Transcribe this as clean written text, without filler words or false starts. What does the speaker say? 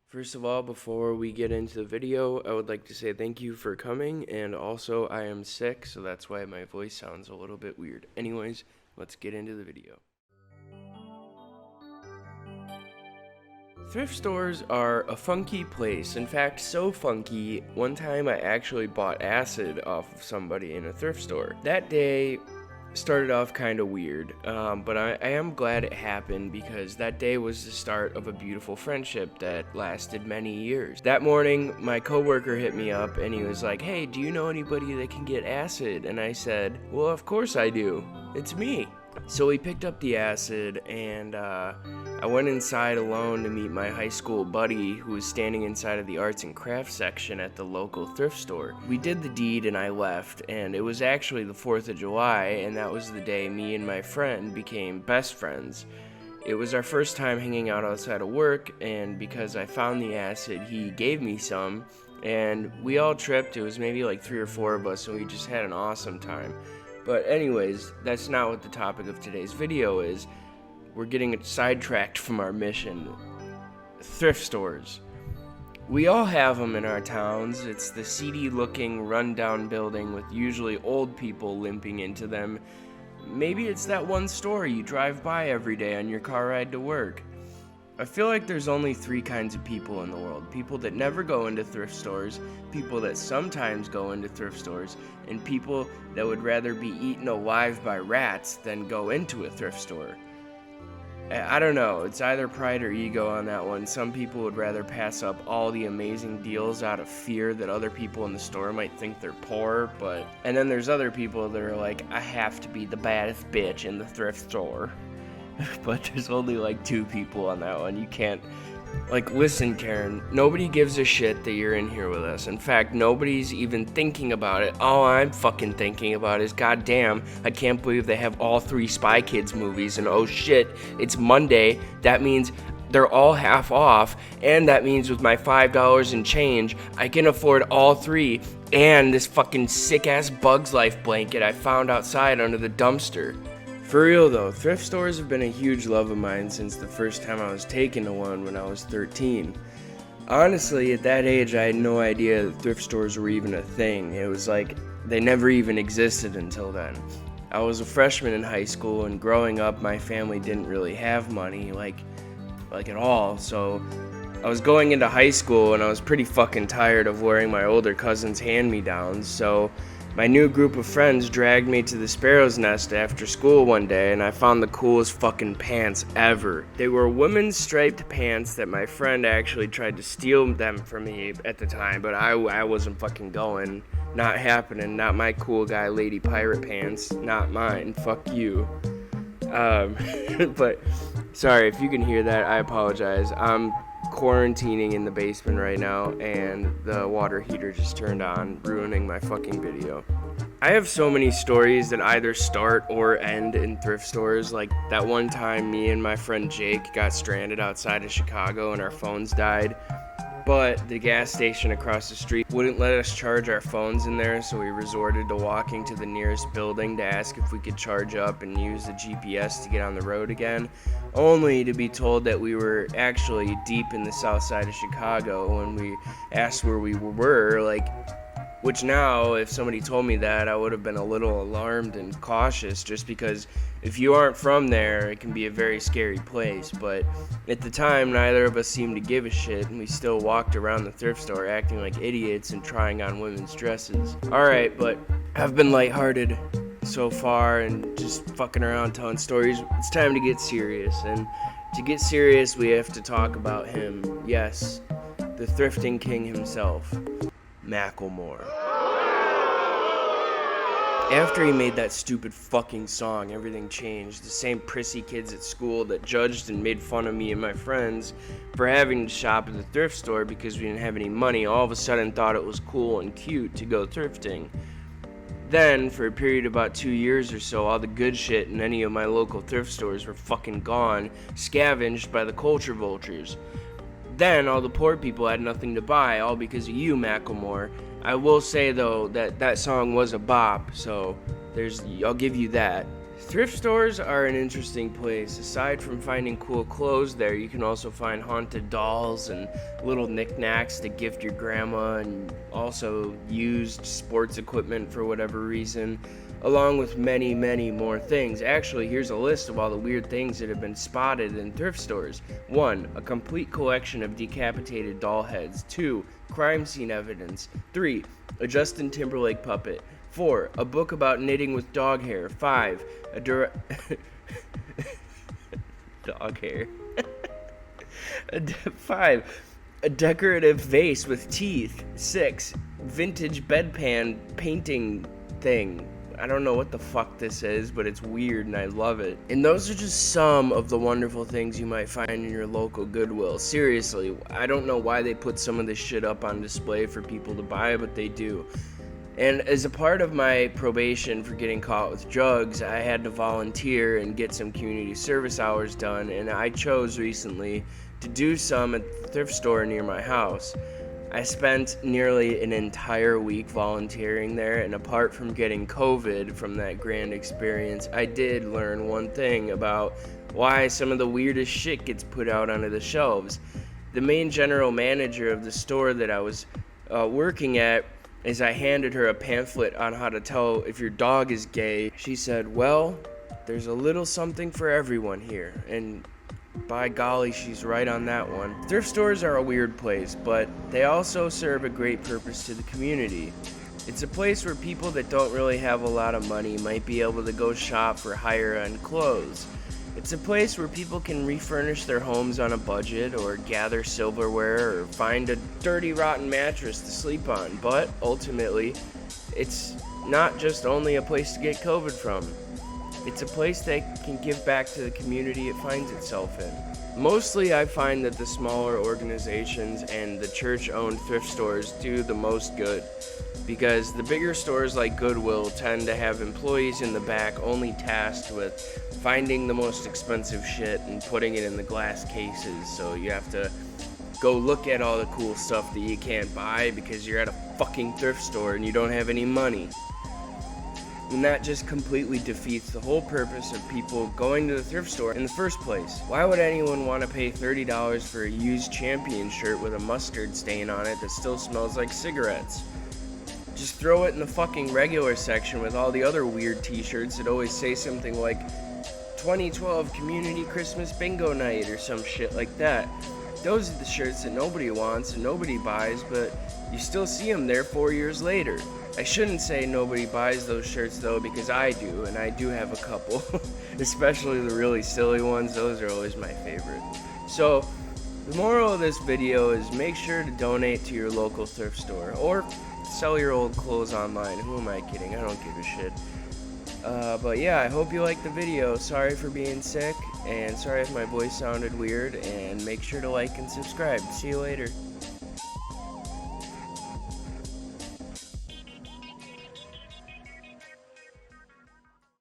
First of all, before we get into the video, I would like to say thank you for coming, and also I am sick, so that's why my voice sounds a little bit weird. Anyways, let's get into the video. Thrift stores are a funky place. In fact, so funky, one time I actually bought acid off of somebody in a thrift store. That day started off kind of weird, but I am glad it happened because that day was the start of a beautiful friendship that lasted many years. That morning, my coworker hit me up and he was like, "Hey, do you know anybody that can get acid?" And I said, "Well, of course I do. It's me." So we picked up the acid and I went inside alone to meet my high school buddy who was standing inside of the arts and crafts section at the local thrift store. We did the deed and I left, and it was actually the 4th of July, and that was the day me and my friend became best friends. It was our first time hanging out outside of work, and because I found the acid, he gave me some, and we all tripped. It was maybe like 3 or 4 of us, and we just had an awesome time. But anyways, that's not what the topic of today's video is. We're getting sidetracked from our mission. Thrift stores. We all have them in our towns. It's the seedy looking rundown building with usually old people limping into them. Maybe it's that one store you drive by every day on your car ride to work. I feel like there's only 3 kinds of people in the world. People that never go into thrift stores, people that sometimes go into thrift stores, and people that would rather be eaten alive by rats than go into a thrift store. I don't know, it's either pride or ego on that one. Some people would rather pass up all the amazing deals out of fear that other people in the store might think they're poor, and then there's other people that are like, I have to be the baddest bitch in the thrift store. But there's only like 2 people on that one. You can't, listen, Karen, nobody gives a shit that you're in here with us. In fact, nobody's even thinking about it. All I'm fucking thinking about is, goddamn, I can't believe they have all 3 Spy Kids movies, and oh shit, it's Monday. That means they're all half off, and that means with my $5 and change, I can afford all 3, and this fucking sick-ass Bugs Life blanket I found outside under the dumpster. For real though, thrift stores have been a huge love of mine since the first time I was taken to one when I was 13. Honestly, at that age I had no idea that thrift stores were even a thing. It was like they never even existed until then. I was a freshman in high school, and growing up my family didn't really have money, like at all, so I was going into high school and I was pretty fucking tired of wearing my older cousin's hand-me-downs, so my new group of friends dragged me to the Sparrow's Nest after school one day, and I found the coolest fucking pants ever. They were women's striped pants that my friend actually tried to steal them from me at the time, but I wasn't fucking going. Not happening. Not my cool guy lady pirate pants. Not mine. Fuck you. But sorry if you can hear that, I apologize. I'm quarantining in the basement right now, and the water heater just turned on, ruining my fucking video. I have so many stories that either start or end in thrift stores. Like that one time me and my friend Jake got stranded outside of Chicago and our phones died, but the gas station across the street wouldn't let us charge our phones in there, so we resorted to walking to the nearest building to ask if we could charge up and use the GPS to get on the road again, only to be told that we were actually deep in the south side of Chicago when we asked where we were, which now, if somebody told me that, I would have been a little alarmed and cautious, just because if you aren't from there, it can be a very scary place. But at the time, neither of us seemed to give a shit, and we still walked around the thrift store acting like idiots and trying on women's dresses. Alright, but I've been lighthearted so far and just fucking around telling stories. It's time to get serious, and to get serious, we have to talk about him. Yes, the thrifting king himself, Macklemore. After he made that stupid fucking song, everything changed. The same prissy kids at school that judged and made fun of me and my friends for having to shop at the thrift store because we didn't have any money all of a sudden thought it was cool and cute to go thrifting. Then, for a period of about 2 years or so, all the good shit in any of my local thrift stores were fucking gone, scavenged by the culture vultures. Then all the poor people had nothing to buy, all because of you, Macklemore. I will say though that song was a bop, so I'll give you that. Thrift stores are an interesting place. Aside from finding cool clothes there, you can also find haunted dolls and little knickknacks to gift your grandma, and also used sports equipment for whatever reason, along with many, many more things. Actually, here's a list of all the weird things that have been spotted in thrift stores. 1. A complete collection of decapitated doll heads. 2. Crime scene evidence. 3. A Justin Timberlake puppet. 4. A book about knitting with dog hair. 5. Dog hair. 5. A decorative vase with teeth. 6. Vintage bedpan painting thing. I don't know what the fuck this is, but it's weird and I love it. And those are just some of the wonderful things you might find in your local Goodwill. Seriously, I don't know why they put some of this shit up on display for people to buy, but they do. And as a part of my probation for getting caught with drugs, I had to volunteer and get some community service hours done, and I chose recently to do some at the thrift store near my house. I spent nearly an entire week volunteering there, and apart from getting COVID from that grand experience, I did learn one thing about why some of the weirdest shit gets put out onto the shelves. The main general manager of the store that I was working at, as I handed her a pamphlet on how to tell if your dog is gay, she said, "Well, there's a little something for everyone here," and by golly, she's right on that one. Thrift stores are a weird place, but they also serve a great purpose to the community. It's a place where people that don't really have a lot of money might be able to go shop for higher-end clothes. It's a place where people can refurnish their homes on a budget, or gather silverware, or find a dirty, rotten mattress to sleep on. But ultimately, it's not just only a place to get COVID from. It's a place that can give back to the community it finds itself in. Mostly I find that the smaller organizations and the church-owned thrift stores do the most good, because the bigger stores like Goodwill tend to have employees in the back only tasked with finding the most expensive shit and putting it in the glass cases, so you have to go look at all the cool stuff that you can't buy because you're at a fucking thrift store and you don't have any money. And that just completely defeats the whole purpose of people going to the thrift store in the first place. Why would anyone want to pay $30 for a used Champion shirt with a mustard stain on it that still smells like cigarettes? Just throw it in the fucking regular section with all the other weird t-shirts that always say something like 2012 Community Christmas Bingo Night or some shit like that. Those are the shirts that nobody wants and nobody buys, but you still see them there 4 years later. I shouldn't say nobody buys those shirts though, because I do, and I do have a couple. Especially the really silly ones, those are always my favorite. So, the moral of this video is make sure to donate to your local thrift store, or sell your old clothes online. Who am I kidding? I don't give a shit. But yeah, I hope you liked the video. Sorry for being sick, and sorry if my voice sounded weird, and make sure to like and subscribe. See you later.